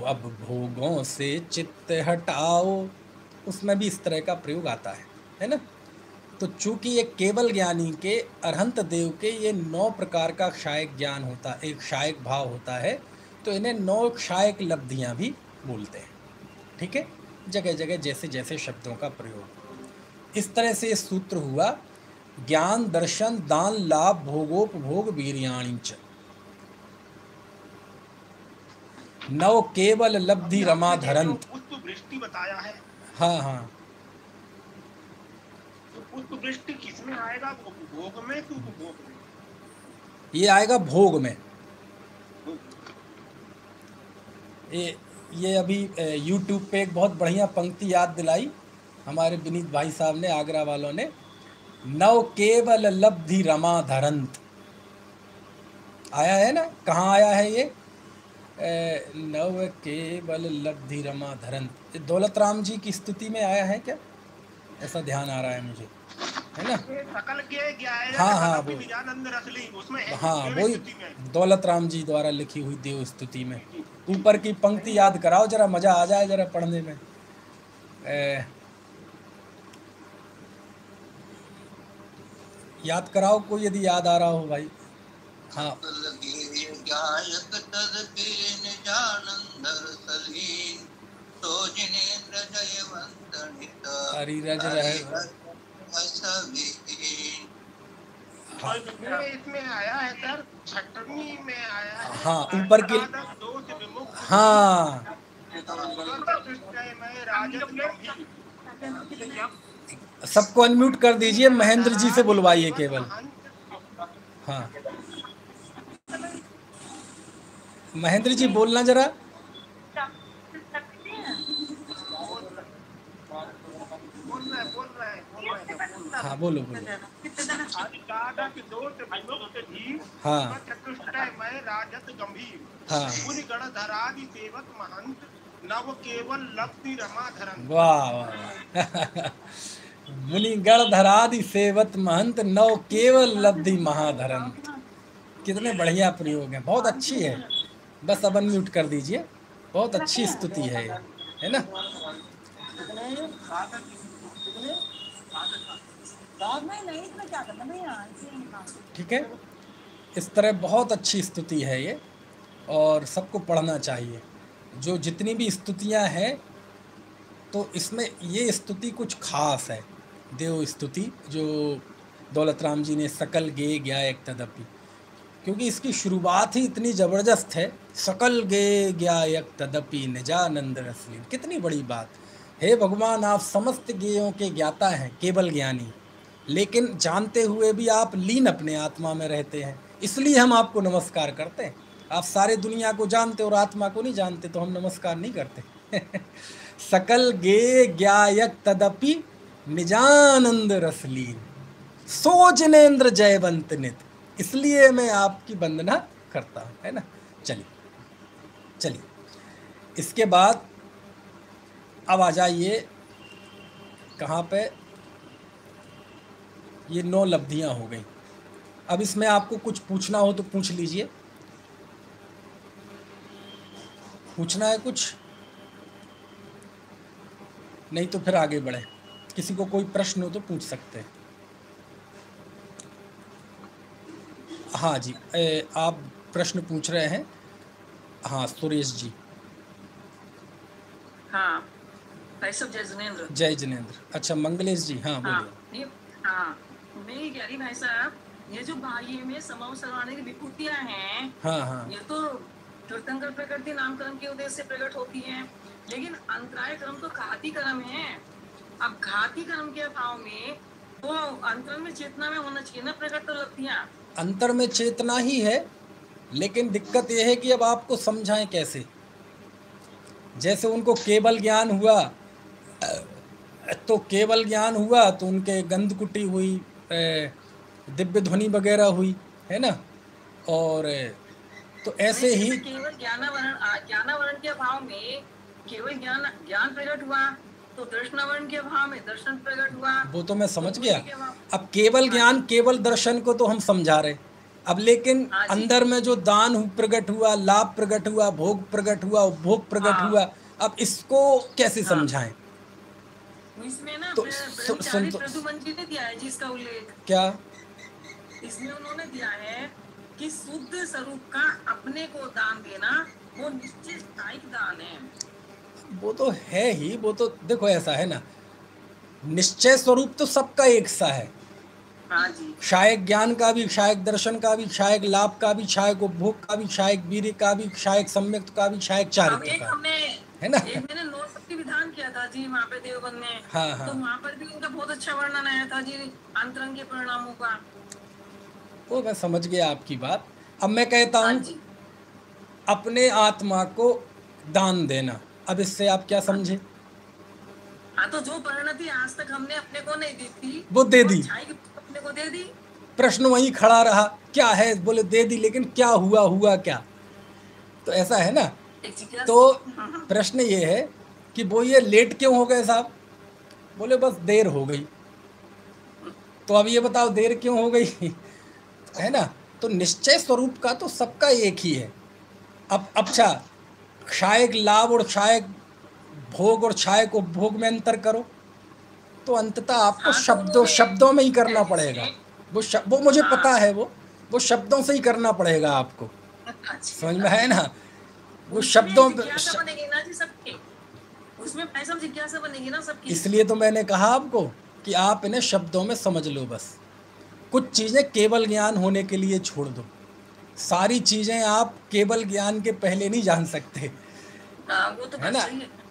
अब भोगों से चित्त हटाओ। उसमें भी इस तरह का प्रयोग आता है ना। तो चूंकि ये केवल ज्ञानी के, अरहंत देव के, ये 9 प्रकार का क्षायक ज्ञान होता है, एक क्षायक भाव होता है, तो इन्हें 9 क्षायक लब्धियां भी बोलते हैं। ठीक है, जगह जगह जैसे जैसे शब्दों का प्रयोग। इस तरह से ये सूत्र हुआ, ज्ञान दर्शन दान लाभ भोगोपभोग वीर्याणि च, नव केवल लब्धि रमा धरंत। पुष्प वृष्टि बताया है। हाँ हाँ, तो पुष्प वृष्टि किसमें आएगा? भोग में कि उपभोग में? ये आएगा भोग में। ये अभी YouTube पे एक बहुत बढ़िया पंक्ति याद दिलाई हमारे विनीत भाई साहब ने, आगरा वालों ने, नव केवल लब्धि रमा धरंत। आया है ना, कहाँ आया है ये? नव केवल लब्धि रमा धरंत, दौलत राम जी की स्तुति में आया है क्या? ऐसा ध्यान आ रहा है मुझे, है ना। सकल के हाँ हाँ, वो निजानंद रसली उसमें है। हाँ, वही दौलत राम जी द्वारा लिखी हुई देव स्तुति में ऊपर की पंक्ति याद कराओ जरा, मजा आ जाए जरा पढ़ने में। याद कराओ कोई, यदि याद आ रहा हो भाई। हाँ, हरिरज रहे। इसमें आया है सर, छठवीं में आया है। हाँ, ऊपर की, हाँ, सबको अनम्यूट कर दीजिए, महेंद्र जी से बुलवाइए केवल। हाँ, महेंद्र जी बोलना जरा। हाँ, बोलो बोलो। हाँ वाह वाह, मुनिगण धरादि सेवत महंत, नव केवल लब्धि महाधरंत। कितने बढ़िया प्रयोग हैं, बहुत अच्छी है। बस अब अनम्यूट कर दीजिए, बहुत अच्छी स्तुति है ना। ठीक है, इस तरह बहुत अच्छी स्तुति है ये, और सबको पढ़ना चाहिए। जो जितनी भी स्तुतियां हैं, तो इसमें ये स्तुति कुछ खास है, देव स्तुति जो दौलत राम जी ने सकल गे ज्ञायक तदपि, क्योंकि इसकी शुरुआत ही इतनी ज़बरदस्त है, सकल गे ज्ञायक तदपि निजानंद रसलीन। कितनी बड़ी बात है भगवान, आप समस्त गेयों के ज्ञाता हैं, केवल ज्ञानी, लेकिन जानते हुए भी आप लीन अपने आत्मा में रहते हैं, इसलिए हम आपको नमस्कार करते हैं। आप सारे दुनिया को जानते और आत्मा को नहीं जानते, तो हम नमस्कार नहीं करते। सकल गे ज्ञायक तदपि निजानंद रसलीन, सो जिनेन्द्र जयवंत नित, इसलिए मैं आपकी वंदना करता हूँ, है ना। चलिए चलिए, इसके बाद अब आ जाइए कहाँ पे, ये 9 लब्धियाँ हो गई। अब इसमें आपको कुछ पूछना हो तो पूछ लीजिए। पूछना है कुछ? नहीं तो फिर आगे बढ़े। किसी को कोई प्रश्न हो तो पूछ सकते हैं। हाँ जी, आप प्रश्न पूछ रहे हैं। हाँ, सुरेश जी। हाँ, जय जिनेंद्र। जय जिनेंद्र। अच्छा, मंगलेश जी, हाँ बोलिए। हाँ, मैं ये कह रही भाई साहब, ये जो बाह्य में समाव सर्वाणी की विभूतियाँ हैं, हाँ हाँ, ये तो तीर्थंकर प्रकृति नामकरण के उद्देश्य से प्रकट होती हैं, लेकिन अंतराय कर्म तो घाती कर्म है। अब घाती कर्म के अभाव में वो अंतर में चेतना में होना चाहिए ना प्रकट तो लब्धियाँ। अंतर में चेतना ही है, लेकिन दिक्कत यह है कि अब आपको समझाएं कैसे। जैसे उनको केवल ज्ञान हुआ, तो केवल ज्ञान हुआ तो उनके गंध कुटी हुई, दिव्य ध्वनि वगैरह हुई, है ना। और तो ऐसे ही केवल ज्ञानावरण के अभाव में केवल ज्ञान प्रकट हुआ, तो दर्शनावरण के अभाव में दर्शन प्रकट हुआ। वो तो मैं समझ गया। अब केवल ज्ञान केवल दर्शन को तो हम समझा रहे, अब लेकिन अंदर में जो दान प्रकट हुआ, लाभ प्रकट हुआ, भोग प्रकट हुआ, उपभोग प्रकट हुआ, अब इसको कैसे समझाएं? इसमें ना तो प्रद्युमन जी ने दिया है जिसका उल्लेख, क्या इसमें उन्होंने दिया है कि शुद्ध स्वरूप का अपने को दान देना वो निश्चित कायिक दान है। वो तो है ही, वो तो देखो ऐसा है ना, निश्चय स्वरूप तो सबका एक सा है। हाँ जी। क्षायक ज्ञान का भी, क्षायक दर्शन का भी, क्षायक लाभ का भी, क्षायक उपभोग का भी, क्षायक वीर्य का भी, क्षायक सम्यक का भी, क्षायक चारित्र का, है ना। एक मैंने नोट विधान किया था जी वहाँ पे देवबंद में। हाँ। तो वहाँ पर भी उनका बहुत अच्छा वर्णन आया था जी अंतरंग के परिणामों का। वो मैं समझ गया आपकी बात। अब मैं कहता हूँ अपने आत्मा को दान देना, अब इससे आप क्या समझे? हाँ, तो जो परिणति आज तक हमने अपने को नहीं दी थी वो दे दी, अपने को दे दी। प्रश्न वहीं खड़ा रहा, क्या है? बोले दे दी, लेकिन क्या हुआ? हुआ क्या? तो ऐसा है ना। तो प्रश्न ये है कि वो ये लेट क्यों हो गए साहब? बोले बस देर हो गई। तो अब ये बताओ देर क्यों हो गई? है ना। तो निश्चय स्वरूप का तो सबका एक ही है। अब अच्छा, क्षायक लाभ और क्षायक भोग और क्षायक उपभोग में अंतर करो, तो अंततः आपको शब्दों में ही करना पड़ेगा। वो मुझे पता है, वो शब्दों से ही करना पड़ेगा आपको। समझ में है ना? वो शब्दों उसमें जिज्ञासा बनेगी ना सबकी। इसलिए तो मैंने कहा आपको कि आप इन्हें शब्दों में समझ लो बस। कुछ चीज़ें केवल ज्ञान होने के लिए छोड़ दो, सारी चीज़ें आप केवल ज्ञान के पहले नहीं जान सकते, वो तो है ना।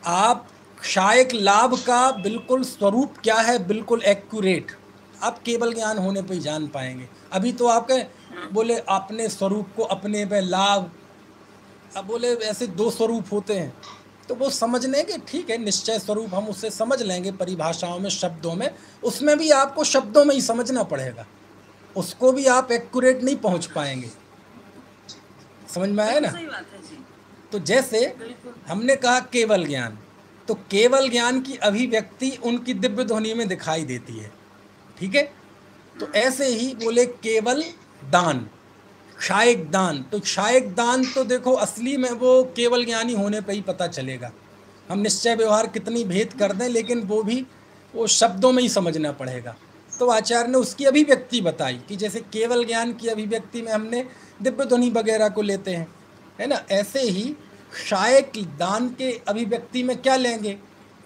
आप क्षायक लाभ का बिल्कुल स्वरूप क्या है, बिल्कुल एक्यूरेट आप केवल ज्ञान होने पर ही जान पाएंगे। अभी तो आपके बोले अपने स्वरूप को अपने में लाभ, अब बोले ऐसे दो स्वरूप होते हैं, तो वो समझने के ठीक है, निश्चय स्वरूप हम उससे समझ लेंगे परिभाषाओं में, शब्दों में, उसमें भी आपको शब्दों में ही समझना पड़ेगा, उसको भी आप एक्यूरेट नहीं पहुंच पाएंगे। समझ में आया ना। तो जैसे हमने कहा केवल ज्ञान, तो केवल ज्ञान की अभिव्यक्ति उनकी दिव्य ध्वनि में दिखाई देती है, ठीक है। तो ऐसे ही बोले केवल दान, क्षायक दान, तो क्षायक दान तो देखो असली में वो केवल ज्ञानी होने पे ही पता चलेगा। हम निश्चय व्यवहार कितनी भेद कर दें, लेकिन वो भी वो शब्दों में ही समझना पड़ेगा। तो आचार्य ने उसकी अभिव्यक्ति बताई कि जैसे केवल ज्ञान की अभिव्यक्ति में हमने दिव्य ध्वनि वगैरह को लेते हैं, है ना। ऐसे ही क्षायक दान के अभिव्यक्ति में क्या लेंगे,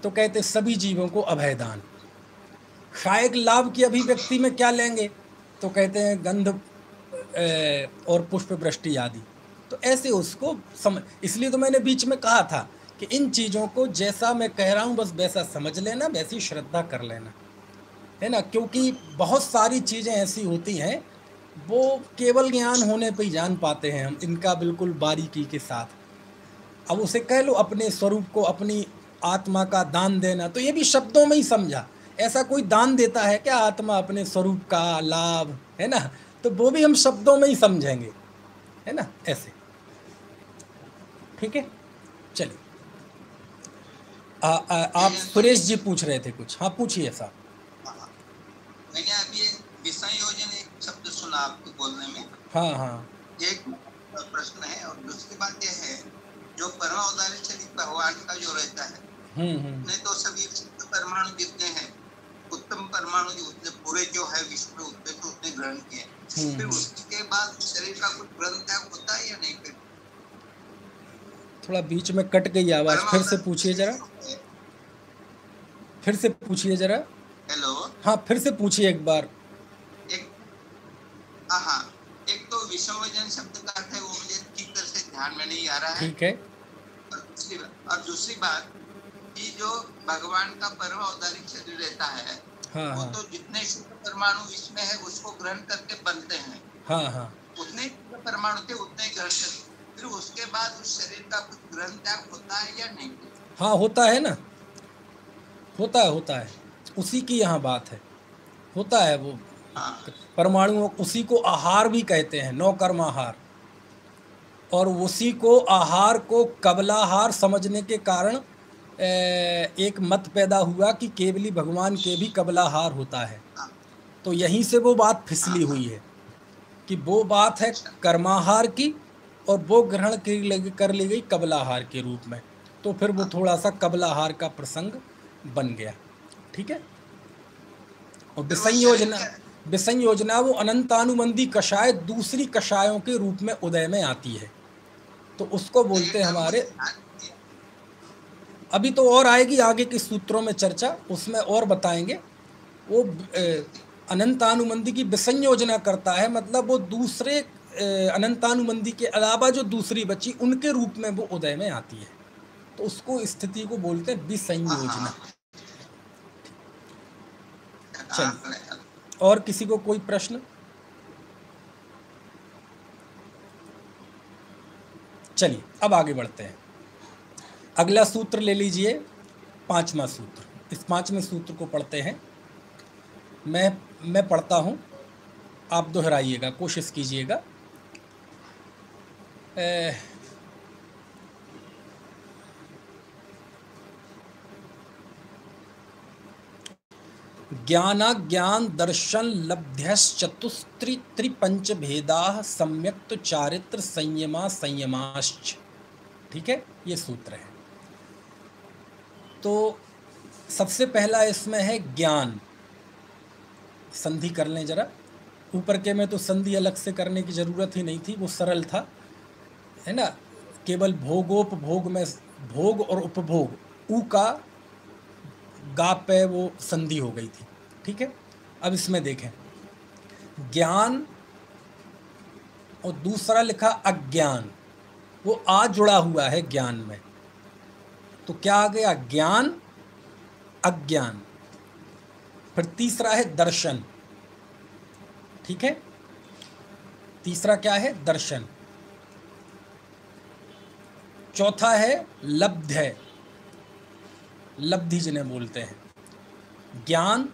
तो कहते सभी जीवों को अभय दान। क्षायक लाभ की अभिव्यक्ति में क्या लेंगे, तो कहते हैं गंध और पुष्प वृष्टि आदि। तो ऐसे उसको इसलिए तो मैंने बीच में कहा था कि इन चीज़ों को जैसा मैं कह रहा हूँ बस वैसा समझ लेना, वैसी श्रद्धा कर लेना, है ना। क्योंकि बहुत सारी चीज़ें ऐसी होती हैं वो केवल ज्ञान होने पे ही जान पाते हैं हम, इनका बिल्कुल बारीकी के साथ। अब उसे कह लो अपने स्वरूप को, अपनी आत्मा का दान देना, तो ये भी शब्दों में ही समझा। ऐसा कोई दान देता है क्या आत्मा अपने स्वरूप का लाभ, है ना, तो वो भी हम शब्दों में ही समझेंगे, है ना, ऐसे। ठीक है, चलिए। आप सुरेश जी पूछ रहे थे कुछ, हाँ पूछिए साहब। मैंने अभी विसंयोजन एक शब्द सुना आपको बोलने में। हाँ। एक प्रश्न है, और दूसरी बात यह है जो परमावतारी शरीर भगवान का जो रहता है, नहीं तो सभी परमाणु जितने हैं, उत्तम परमाणु उतने पूरे जो है विश्व में उतने तो उतने ग्रहण किए, फिर उसके बाद शरीर का कुछ ग्रहण त्याग होता है या नहीं? फिर थोड़ा बीच में कट गई आवाज, फिर से पूछिए जरा, फिर से पूछिए जरा। हेलो, हाँ फिर से पूछिए एक बार। एक तो विसंयोजन शब्द का अर्थ है वो मुझे ठीक तरह से ध्यान में नहीं आ रहा है, ठीक है। और दूसरी बात कि जो भगवान का परम अवतारिक शरीर रहता है, वो तो जितने शुद्ध परमाणु इसमें है उसको ग्रहण करके बनते हैं, उतने परमाणु थे उतने ग्रहण करते, फिर उसके बाद उस शरीर का कुछ ग्रहण त्याग होता है या नहीं? हाँ होता है ना, होता है। उसी की यहाँ बात है, होता है वो हाँ, परमाणुओं, उसी को आहार भी कहते हैं, 9 कर्म आहार। और उसी को आहार को कबलाहार समझने के कारण एक मत पैदा हुआ कि केवली भगवान के भी कबलाहार होता है। तो यहीं से वो बात फिसली हुई है कि वो बात है कर्माहार की और वो ग्रहण कर ली गई कबलाहार के रूप में। तो फिर वो थोड़ा सा कबलाहार का प्रसंग बन गया। ठीक है। और विसंयोजना वो अनंतानुबंधी कषाय दूसरी कषायों के रूप में उदय में आती है, तो उसको बोलते हैं हमारे। अभी तो और आएगी आगे के सूत्रों में चर्चा, उसमें और बताएंगे। वो अनंतानुबंधी की विसंयोजना करता है, मतलब वो दूसरे अनंतानुबंधी के अलावा जो दूसरी बची उनके रूप में वो उदय में आती है, तो उसको स्थिति को बोलते हैं विसंयोजना। चलिए, और किसी को कोई प्रश्न? चलिए अब आगे बढ़ते हैं। अगला सूत्र ले लीजिए, 5वां सूत्र। इस 5वें सूत्र को पढ़ते हैं। मैं पढ़ता हूँ, आप दोहराइएगा, कोशिश कीजिएगा। ज्ञानाज्ञान दर्शन लब्ध्यश्चतुस्त्रि त्रिपंच भेदाः सम्यक्त चारित्र संयमा संयमाश्च। ठीक है, ये सूत्र है। तो सबसे पहला इसमें है ज्ञान। संधि कर लें जरा। ऊपर के में तो संधि अलग से करने की ज़रूरत ही नहीं थी, वो सरल था, है ना। केवल भोगोपभोग में भोग और उपभोग, ऊ का गा पे वो संधि हो गई थी। ठीक है। अब इसमें देखें, ज्ञान और दूसरा लिखा अज्ञान, वो आ जुड़ा हुआ है ज्ञान में। तो क्या आ गया? ज्ञान अज्ञान। फिर तीसरा है दर्शन। ठीक है, तीसरा क्या है? दर्शन। चौथा है लब्ध्य, लब्धि जिन्हें बोलते हैं। ज्ञान,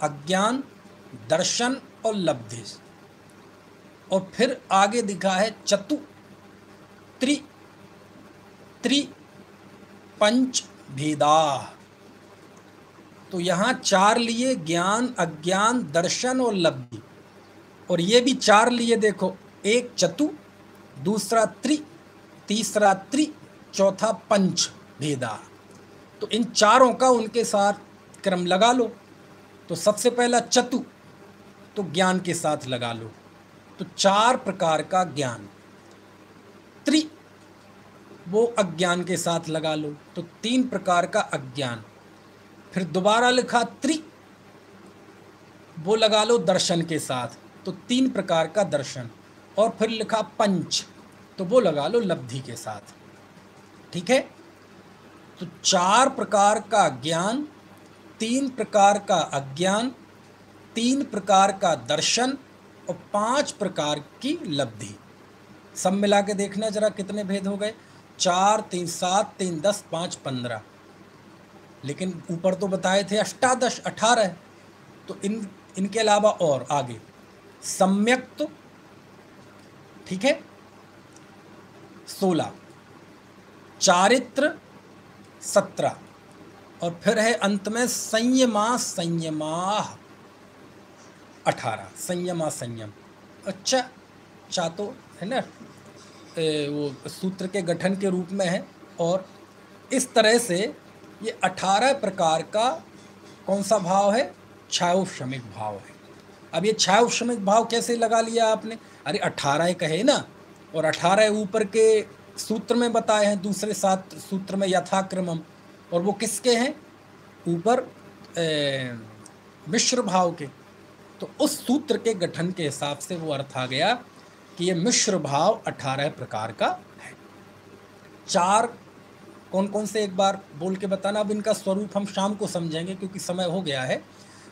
अज्ञान, दर्शन और लब्धि। और फिर आगे दिखा है चतु त्रि पंच भेदा। तो यहाँ 4 लिए, ज्ञान, अज्ञान, दर्शन और लब्धि। और ये भी 4 लिए, देखो, एक चतु, दूसरा त्रि, तीसरा त्रि, चौथा पंच भेदा। तो इन चारों का उनके साथ क्रम लगा लो। तो सबसे पहला चतु, तो ज्ञान के साथ लगा लो, तो 4 प्रकार का ज्ञान। त्रि, वो अज्ञान के साथ लगा लो, तो 3 प्रकार का अज्ञान। फिर दोबारा लिखा त्रि, वो लगा लो दर्शन के साथ, तो 3 प्रकार का दर्शन। और फिर लिखा पंच, तो वो लगा लो लब्धि के साथ। ठीक है। तो 4 प्रकार का ज्ञान, 3 प्रकार का अज्ञान, 3 प्रकार का दर्शन और 5 प्रकार की लब्धि। सब मिला के देखना जरा कितने भेद हो गए। 4, 3, 7, 3, 10, 5, 15। लेकिन ऊपर तो बताए थे अष्टादश, 18। तो इनके अलावा और आगे सम्यक्त, ठीक है, 16, चारित्र 17, और फिर है अंत में संयमा 18। संयमा संयम। अच्छा, तो है ना, वो सूत्र के गठन के रूप में है। और इस तरह से ये 18 प्रकार का कौन सा भाव है? छायोपशमिक भाव है। अब ये छायोपशमिक भाव कैसे लगा लिया आपने? अरे 18 कहे ना, और 18 ऊपर के सूत्र में बताए हैं, दूसरे 7 सूत्र में यथाक्रमम। और वो किसके हैं? ऊपर मिश्र भाव के। तो उस सूत्र के गठन के हिसाब से वो अर्थ आ गया कि ये मिश्र भाव 18 प्रकार का है। 4 कौन कौन से एक बार बोल के बताना। अब इनका स्वरूप हम शाम को समझेंगे क्योंकि समय हो गया है।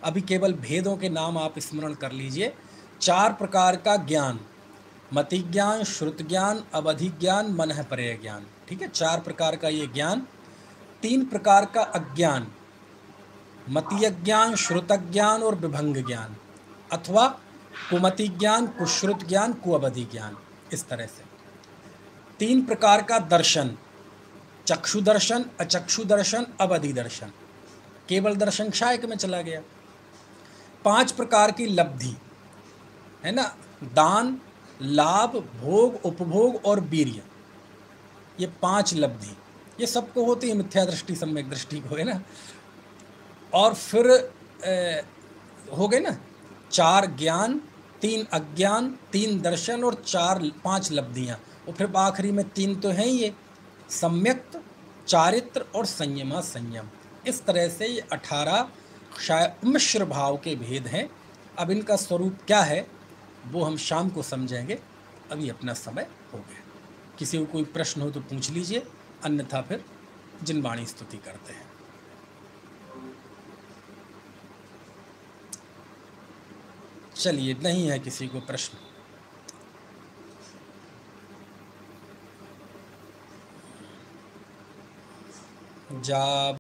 अभी केवल भेदों के नाम आप स्मरण कर लीजिए। 4 प्रकार का ज्ञान, मति ज्ञान, श्रुत ज्ञान, अवधि ज्ञान, मनः पर्यय ज्ञान। ठीक है, 4 प्रकार का ये ज्ञान। 3 प्रकार का अज्ञान, मतीय ज्ञान, श्रुत ज्ञान और विभंग ज्ञान, अथवा कुमति ज्ञान, कुश्रुत ज्ञान, कुअवधि ज्ञान। इस तरह से 3 प्रकार का दर्शन, चक्षु दर्शन, अचक्षु दर्शन, अवधि दर्शन, केवल दर्शन क्षायक में चला गया। 5 प्रकार की लब्धि है ना, दान, लाभ, भोग, उपभोग और वीर्य, ये 5 लब्धि, ये सबको होती है मिथ्या दृष्टि, सम्यक दृष्टि को, है ना। और फिर हो गए ना 4 ज्ञान, 3 अज्ञान, 3 दर्शन और 5 लब्धियाँ। और फिर आखिरी में 3 तो हैं ये, सम्यक, चारित्र और संयमा संयम। इस तरह से ये 18 शायद मिश्र भाव के भेद हैं। अब इनका स्वरूप क्या है वो हम शाम को समझेंगे, अभी अपना समय हो गया। किसी को कोई प्रश्न हो तो पूछ लीजिए, अन्यथा फिर जिनवाणी स्तुति करते हैं। चलिए, नहीं है किसी को प्रश्न? जा